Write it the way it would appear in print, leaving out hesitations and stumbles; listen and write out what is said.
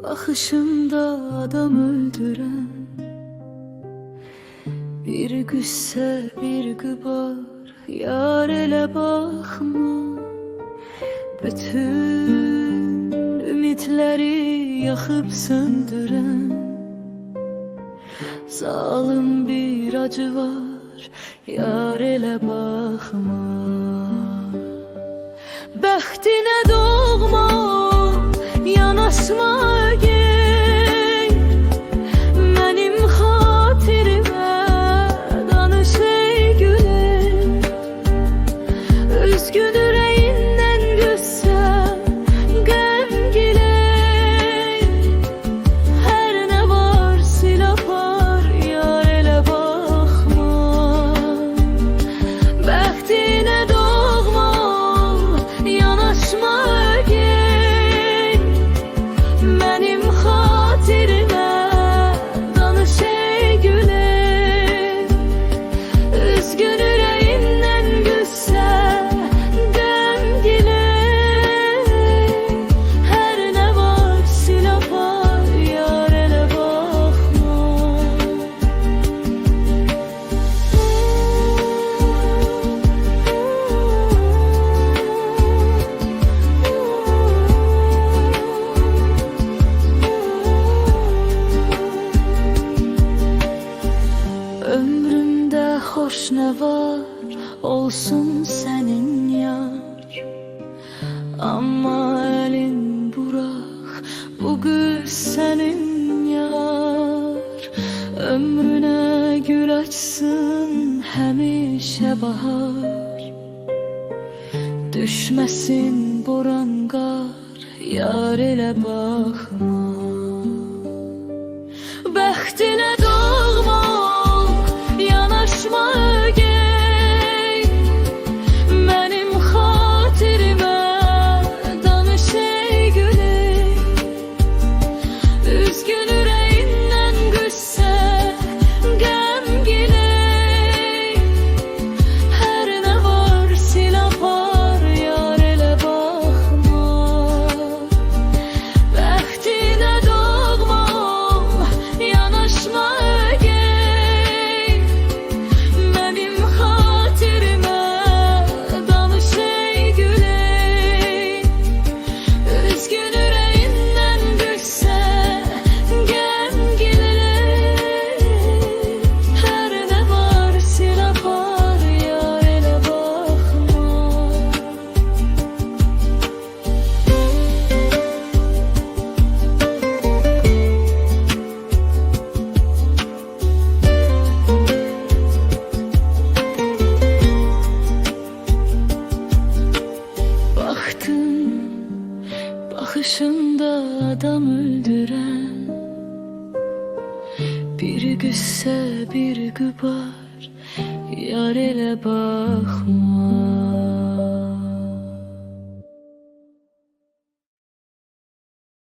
Bakışında adam öldüren, bir güsse bir gübar, yar ele bakma. Bütün ümitleri yakıp söndüren, zalim bir acı var, yar ele bakma. Bəxtinə doğma, yanaşma gel, mənim xatirimə danış ey gülüm. Üzgün ürəyindən qüssə, qəmgile, hər nə var sil apar, yar elə baxma. Bəxtinə doğma, yanaşma gel, mənim xatirimə danış ey gülüm. Üzgün ürəyindən qüssə, qəmgile, hər nə var sil apar, yar elə baxma. Ömrümdə xoş nə var, olsun sənin yar. Amma əlin burax, bu qız sənin yar. Ömrünə gül açsın həmişə bahar, düşməsin boran qar, yar elə baxma. Bəxtinə doğma, yanaşma gel, mənim xatirimə danış ey gülüm. Üzgün ürəyindən qüssə, qəmgile, hər nə var sil apar, yar elə baxma. Bəxtinə doğma, yanaşma gel, mənim xatirimə danış ey gülüm. Üzgün ürəyindən qüssə, qəmgile, hər nə var sil apar, yar elə baxma. Baktım, bakışında adam öldüren, bir güsse bir gübar, yar ele bakma.